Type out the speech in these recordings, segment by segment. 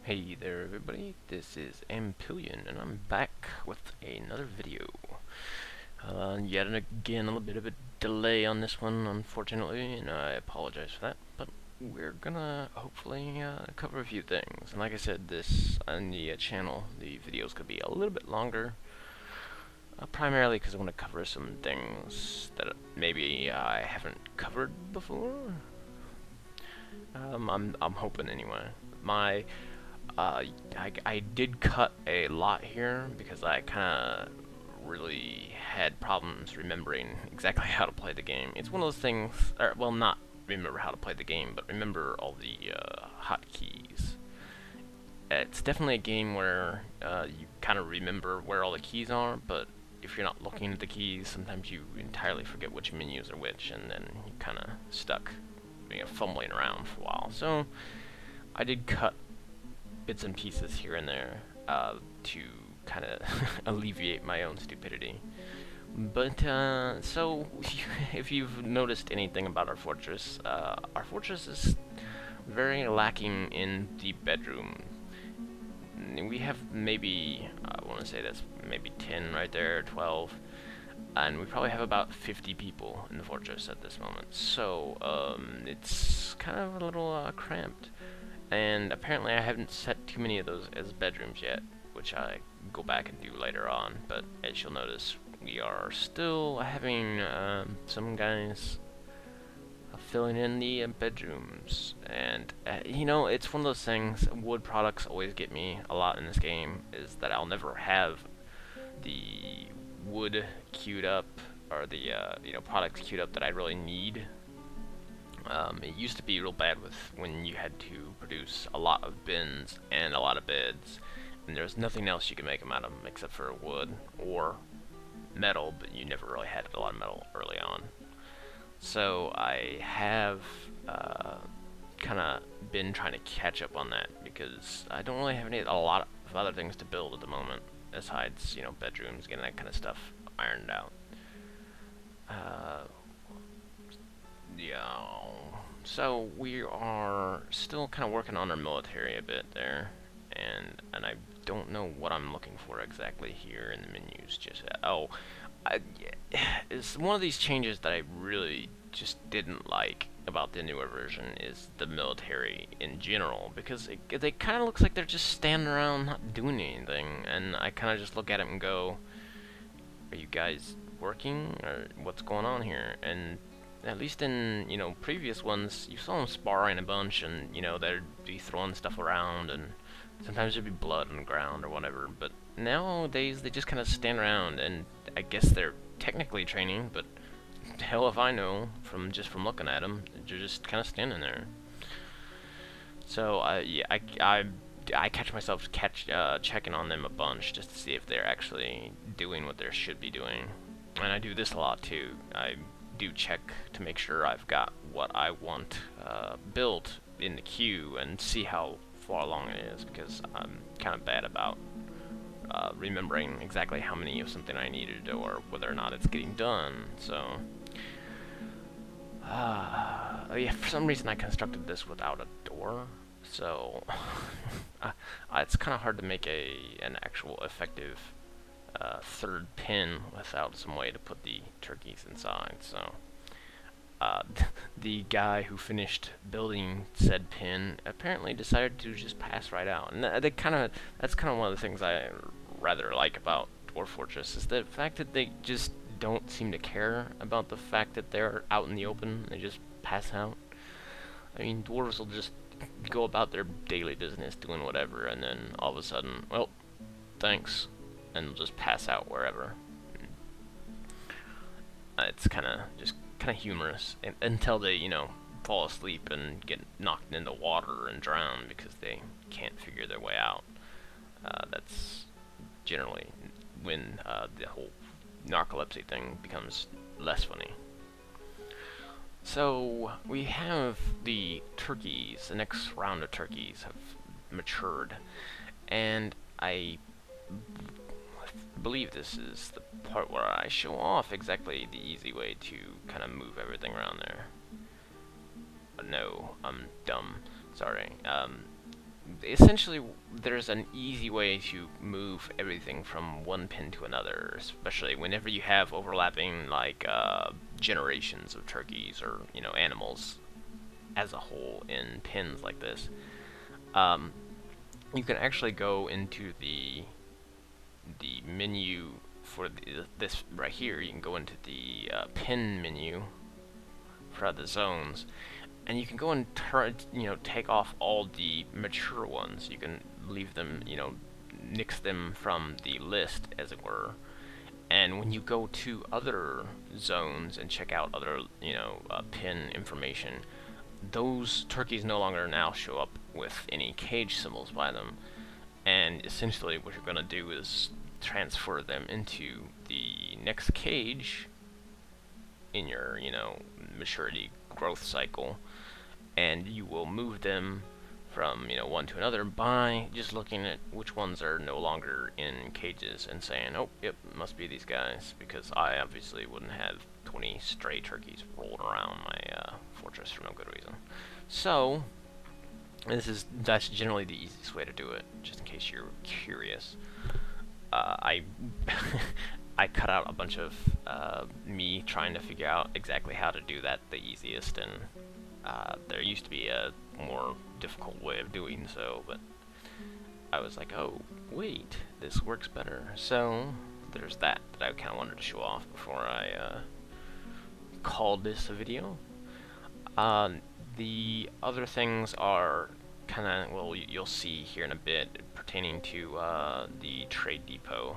Hey there everybody, this is Ampillion and I'm back with another video. Yet and again a little bit of a delay on this one unfortunately, and I apologize for that, but we're gonna hopefully cover a few things. And like I said, this on the channel, the videos could be a little bit longer, primarily because I want to cover some things that maybe I haven't covered before. I'm hoping anyway. My I did cut a lot here because I kind of really had problems remembering exactly how to play the game. It's one of those things, or, well, not remember how to play the game, but remember all the hotkeys. It's definitely a game where you kind of remember where all the keys are, but if you're not looking at the keys, sometimes you entirely forget which menus are which, and then you kind of stuck, fumbling around for a while. So I did cut bits and pieces here and there to kind of alleviate my own stupidity. But so if you've noticed anything about our fortress is very lacking in the bedroom. We have maybe, I want to say that's maybe 10 right there, 12, and we probably have about 50 people in the fortress at this moment. So it's kind of a little cramped. And apparently I haven't set too many of those as bedrooms yet, which I go back and do later on. But as you'll notice, we are still having some guys filling in the bedrooms. And, it's one of those things, wood products always get me a lot in this game, is that I'll never have the wood queued up, or the, products queued up that I really need. It used to be real bad with when you had to produce a lot of bins and a lot of beds, and there's nothing else you could make them out of except for wood or metal, but you never really had a lot of metal early on. So I have kind of been trying to catch up on that because I don't really have a lot of other things to build at the moment besides, bedrooms, getting that kind of stuff ironed out. Yeah. So we are still kind of working on our military a bit there, and I don't know what I'm looking for exactly here in the menus just yet. Oh, it's one of these changes that I really just didn't like about the newer version is the military in general, because they kind of looks like they're just standing around not doing anything, and I kind of just look at it and go, are you guys working, or what's going on here? And at least in, previous ones, you saw them sparring a bunch, and, they'd be throwing stuff around, and sometimes there'd be blood on the ground or whatever, but nowadays they just kind of stand around, and I guess they're technically training, but hell if I know, from looking at them, they're just kind of standing there. So, yeah, I catch myself checking on them a bunch just to see if they're actually doing what they should be doing, and I do this a lot too. I do check to make sure I've got what I want built in the queue and see how far along it is, because I'm kind of bad about remembering exactly how many of something I needed or whether or not it's getting done. So yeah, for some reason I constructed this without a door, so it's kind of hard to make an actual effective third pin without some way to put the turkeys inside. So the guy who finished building said pin apparently decided to just pass right out, and that's kind of one of the things I rather like about Dwarf Fortress, is the fact that they just don't seem to care about the fact that they're out in the open. They just pass out. I mean, dwarves will just go about their daily business doing whatever, and then all of a sudden, well, thanks, and they'll just pass out wherever. It's kind of humorous until they, fall asleep and get knocked into water and drown because they can't figure their way out. That's generally when the whole narcolepsy thing becomes less funny. So we have the turkeys. The next round of turkeys have matured, and I believe this is the part where I show off exactly the easy way to kind of move everything around there. No, I'm dumb. Sorry. essentially, there's an easy way to move everything from one pin to another, especially whenever you have overlapping, like, generations of turkeys or, animals as a whole in pins like this. Um, you can actually go into the menu for this right here. You can go into the pin menu for the zones, and you can go and take off all the mature ones. You can leave them, nix them from the list, as it were. And when you go to other zones and check out other, pin information, those turkeys no longer now show up with any cage symbols by them. And essentially what you're going to do is transfer them into the next cage in your, maturity growth cycle, and you will move them from, one to another by just looking at which ones are no longer in cages and saying, oh, yep, must be these guys, because I obviously wouldn't have 20 stray turkeys rolling around my fortress for no good reason. So that's generally the easiest way to do it, just in case you're curious. I I cut out a bunch of me trying to figure out exactly how to do that the easiest, and there used to be a more difficult way of doing so, but I was like, oh, wait, this works better. So there's that I kind of wanted to show off before I called this a video. The other things are kind of, well, you'll see here in a bit, pertaining to the trade depot,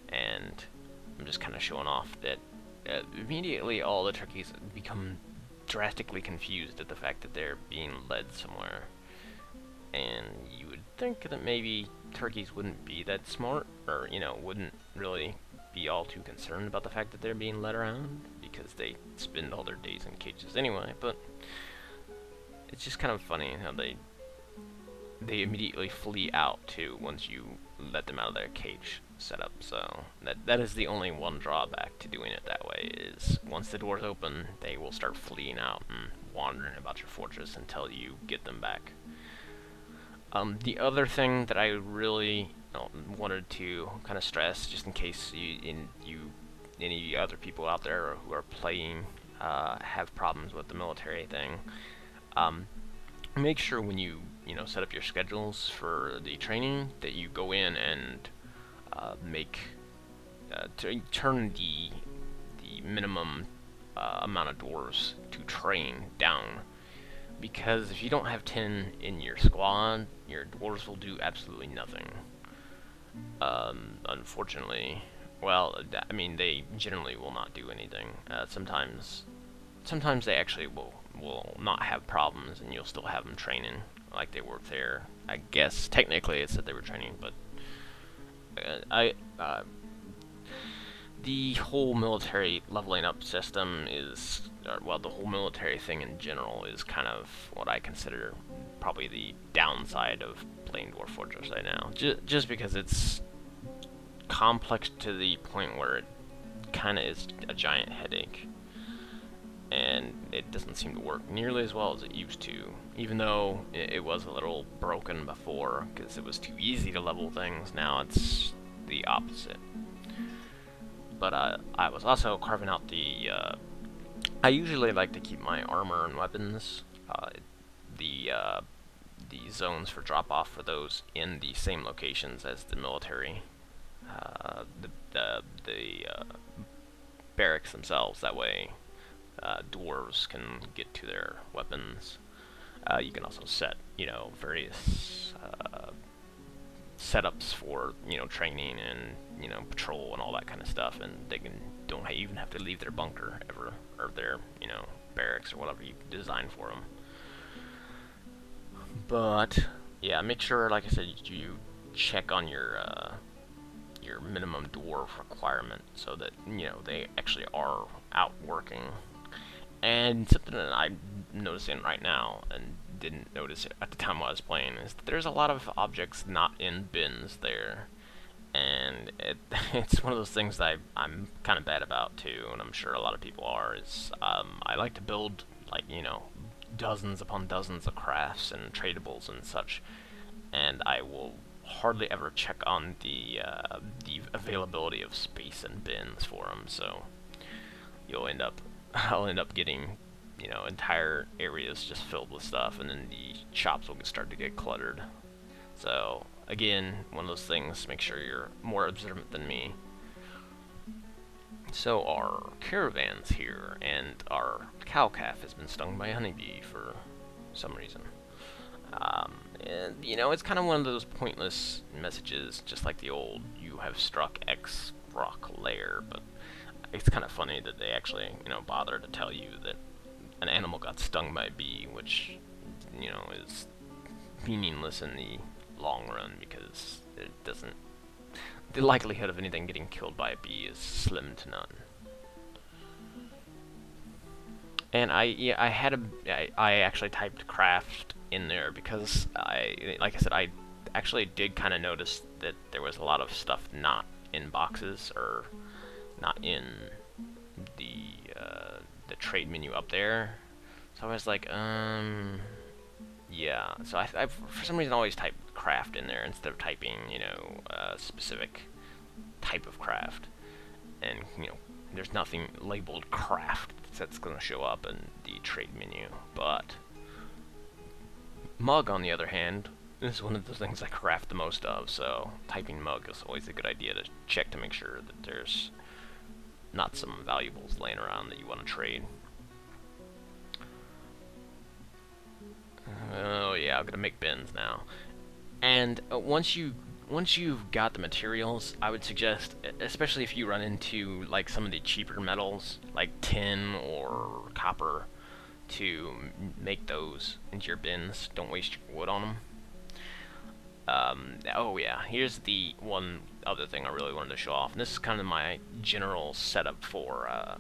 and I'm just kind of showing off that immediately all the turkeys become drastically confused at the fact that they're being led somewhere. And you would think that maybe turkeys wouldn't be that smart, or, wouldn't really be all too concerned about the fact that they're being led around, because they spend all their days in cages anyway, but it's just kind of funny how they immediately flee out too once you let them out of their cage setup. So that is the only one drawback to doing it that way, is once the doors open, they will start fleeing out and wandering about your fortress until you get them back. The other thing that I really wanted to kind of stress, just in case any other people out there who are playing have problems with the military thing, make sure when you set up your schedules for the training that you go in and turn the minimum amount of doors to train down, because if you don't have 10 in your squad, your dwarves will do absolutely nothing. Unfortunately, well, I mean, they generally will not do anything. Sometimes they actually will not have problems, and you'll still have them training like they were there. I guess technically it said they were training, but the whole military leveling up system is, well, the whole military thing in general is kind of what I consider probably the downside of playing Dwarf Fortress right now. Just because it's complex to the point where it kind of is a giant headache, and it doesn't seem to work nearly as well as it used to, even though it was a little broken before because it was too easy to level things. Now it's the opposite. But I was also carving out the I usually like to keep my armor and weapons, the zones for drop off for those in the same locations as the military, the barracks themselves. That way dwarves can get to their weapons. You can also set, various setups for, training and, patrol and all that kind of stuff, and they don't even have to leave their bunker ever, or their, barracks or whatever you design for them. But yeah, make sure, like I said, you check on your minimum dwarf requirement so that, they actually are out working. And something that I'm noticing right now, and didn't notice it at the time I was playing, is that there's a lot of objects not in bins there. And it's one of those things that I'm kind of bad about too, and I'm sure a lot of people are, is I like to build, like, dozens upon dozens of crafts and tradables and such, and I will hardly ever check on the availability of space and bins for them. So you'll end up, I'll end up getting, you know, entire areas just filled with stuff, and then the shops will start to get cluttered. So again, one of those things. Make sure you're more observant than me. So our caravan's here, and our cow calf has been stung by a honeybee for some reason. And, you know, it's kind of one of those pointless messages, just like the old, you have struck X rock lair, but it's kind of funny that they actually, you know, bother to tell you that an animal got stung by a bee, which, you know, is meaningless in the long run, because it doesn't, the likelihood of anything getting killed by a bee is slim to none. And I actually typed craft in there because like I said, I actually did kind of notice that there was a lot of stuff not in boxes, or not in the trade menu up there. So I was like, yeah. So I for some reason always type craft in there instead of typing, you know, a specific type of craft. And, you know, there's nothing labeled craft that's going to show up in the trade menu. But mug, on the other hand, is one of the things I craft the most of, so typing mug is always a good idea to check to make sure that there's not some valuables laying around that you want to trade. Oh yeah, I'm gonna make bins now. And once you've got the materials, I would suggest, especially if you run into like some of the cheaper metals, like tin or copper, to make those into your bins. Don't waste your wood on them. Oh yeah, here's the one other thing I really wanted to show off, and this is kind of my general setup for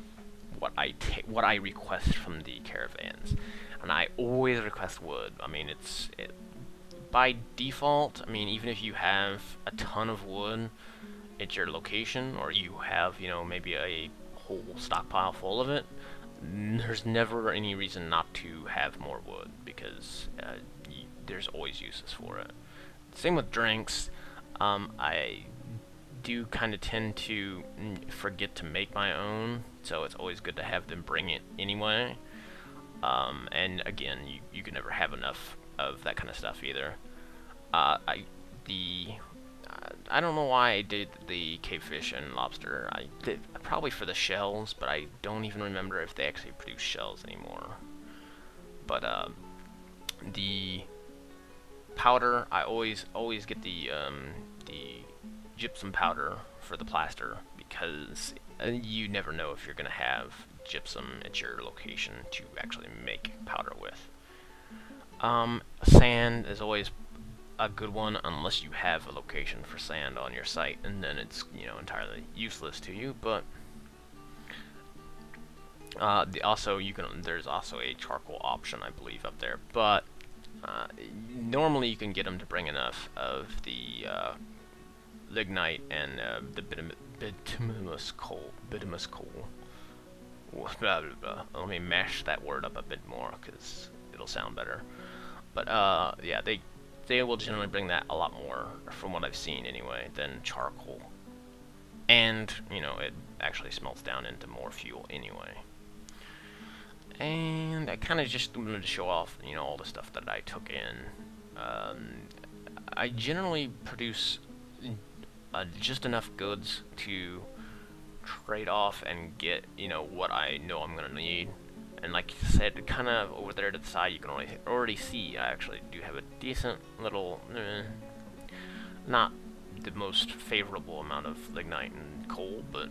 what I request from the caravans. And I always request wood. I mean, by default. I mean, even if you have a ton of wood at your location, or you have, you know, maybe a whole stockpile full of it, there's never any reason not to have more wood, because there's always uses for it. Same with drinks. I do kind of tend to forget to make my own, so it's always good to have them bring it anyway. And again, you can never have enough of that kind of stuff either. I don't know why I did the cavefish and lobster. I did probably for the shells, but I don't even remember if they actually produce shells anymore. But the powder, I always get the gypsum powder for the plaster, because you never know if you're gonna have gypsum at your location to actually make powder with. Sand is always a good one, unless you have a location for sand on your site, and then it's, you know, entirely useless to you. But there's also a charcoal option, I believe, up there. But normally you can get them to bring enough of the lignite and the bituminous coal. Blah, blah, blah. Let me mash that word up a bit more, because it'll sound better. But yeah, they will generally bring that a lot more, from what I've seen anyway, than charcoal. And, you know, it actually smelts down into more fuel anyway. And I kind of just wanted to show off, you know, all the stuff that I took in. I generally produce just enough goods to trade off and get, you know, what I know I'm gonna need. And like I said, kind of over there to the side, you can already see I actually do have a decent little, not the most favorable amount of lignite and coal, but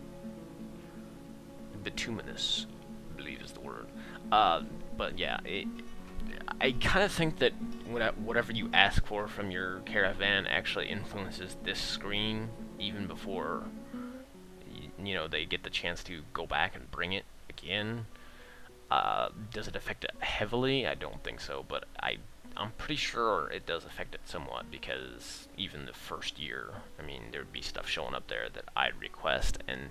bituminous, I believe is the word. But yeah, I kind of think that whatever you ask for from your caravan actually influences this screen even before you know, they get the chance to go back and bring it again. Does it affect it heavily? I don't think so, but I'm pretty sure it does affect it somewhat, because even the first year, I mean, there would be stuff showing up there that I'd request, and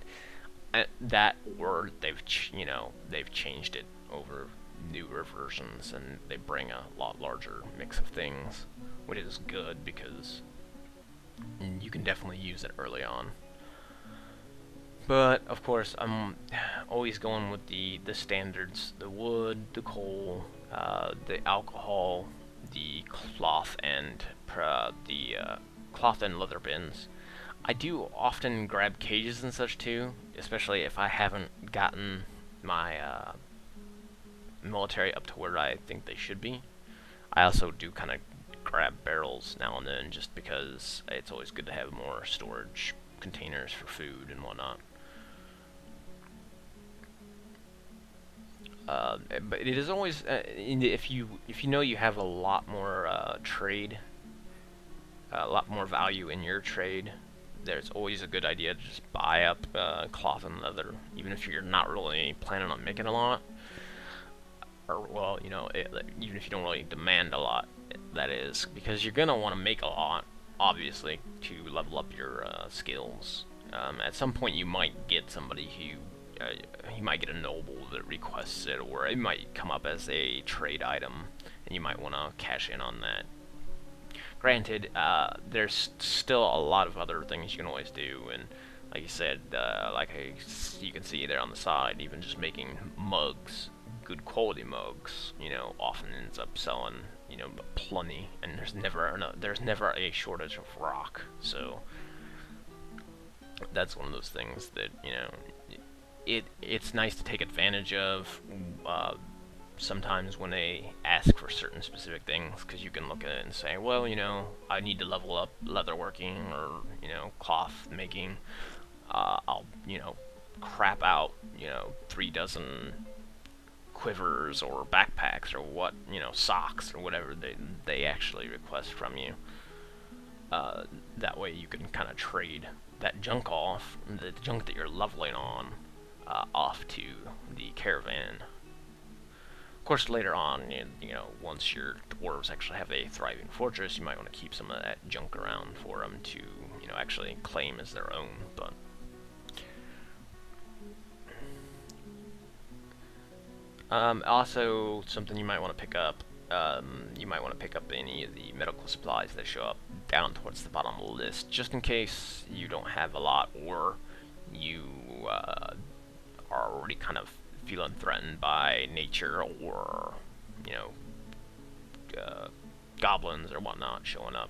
that word, they've changed it over newer versions, and they bring a lot larger mix of things. which is good because you can definitely use it early on. But of course, I'm always going with the standards: the wood, the coal, the alcohol, the cloth, and cloth and leather bins. I do often grab cages and such too, especially if I haven't gotten my military up to where I think they should be. I also do kind of grab barrels now and then just because it's always good to have more storage containers for food and whatnot. But it is always if you know you have a lot more trade, a lot more value in your trade, there's always a good idea to just buy up cloth and leather, even if you're not really planning on making a lot, or well, you know, even if you don't really demand a lot, that is, because you're gonna want to make a lot, obviously, to level up your skills. At some point, you might get somebody who you might get a noble that requests it, or it might come up as a trade item, and you might want to cash in on that. Granted, there's still a lot of other things you can always do, and like you said, you can see there on the side, even just making mugs, good quality mugs, you know, often ends up selling, you know, plenty, and there's never a shortage of rock. So that's one of those things that, you know, it's nice to take advantage of sometimes when they ask for certain specific things, because you can look at it and say, well, you know, I need to level up leatherworking or, you know, cloth making. I'll, you know, crap out, you know, 3 dozen quivers or backpacks or what, you know, socks or whatever they actually request from you. That way you can kind of trade that junk off, the junk that you're leveling on, off to the caravan. Of course, later on, you know, once your dwarves actually have a thriving fortress, you might want to keep some of that junk around for them to, you know, actually claim as their own. But also, something you might want to pick up. You might want to pick up any of the medical supplies that show up down towards the bottom of the list, just in case you don't have a lot, or you are already kind of feeling threatened by nature, or, you know, goblins or whatnot showing up.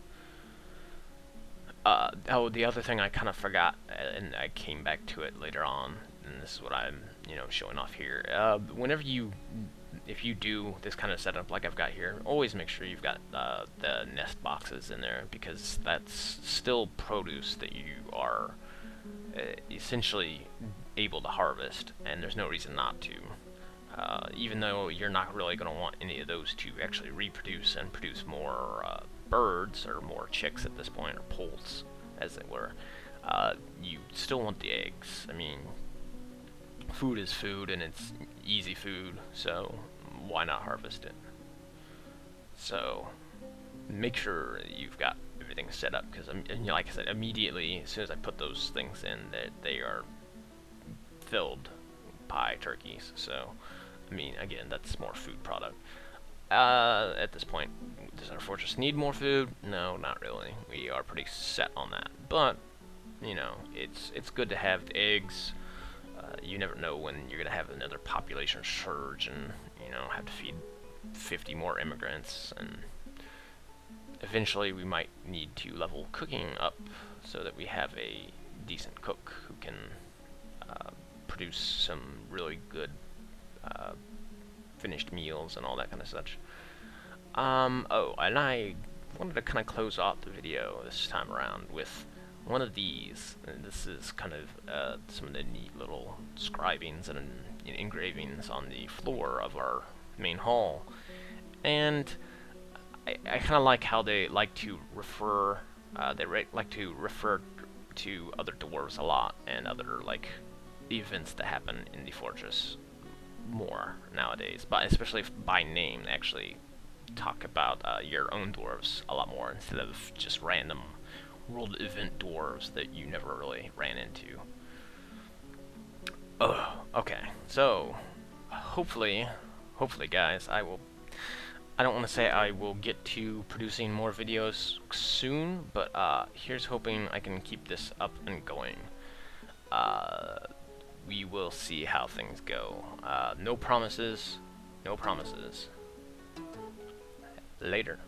Oh, the other thing I kind of forgot, and I came back to it later on, and this is what I'm, you know, showing off here. If you do this kind of setup like I've got here, always make sure you've got the nest boxes in there, because that's still produce that you are essentially able to harvest, and there's no reason not to. Even though you're not really going to want any of those to actually reproduce and produce more birds, or more chicks at this point, or poults, as it were, you still want the eggs. I mean, food is food, and it's easy food, so why not harvest it? So make sure you've got everything set up, because, you know, like I said, immediately as soon as I put those things in, that they are filled by turkeys. So, I mean, again, that's more food product. At this point, does our fortress need more food? No, not really. We are pretty set on that. But, you know, it's good to have the eggs. You never know when you're gonna have another population surge, and, you know, have to feed 50 more immigrants, and eventually we might need to level cooking up so that we have a decent cook who can produce some really good finished meals and all that kind of such. Oh, and I wanted to kind of close off the video this time around with one of these. And this is kind of some of the neat little scribings and engravings on the floor of our main hall. And I kind of like how they like to refer, like to refer to other dwarves a lot, and other, like, events that happen in the fortress more nowadays, but especially by name. They actually talk about your own dwarves a lot more, instead of just random world event dwarves that you never really ran into. Okay, so hopefully guys, I will I don't want to say I will get to producing more videos soon, but here's hoping I can keep this up and going. We will see how things go. No promises. No promises. Later.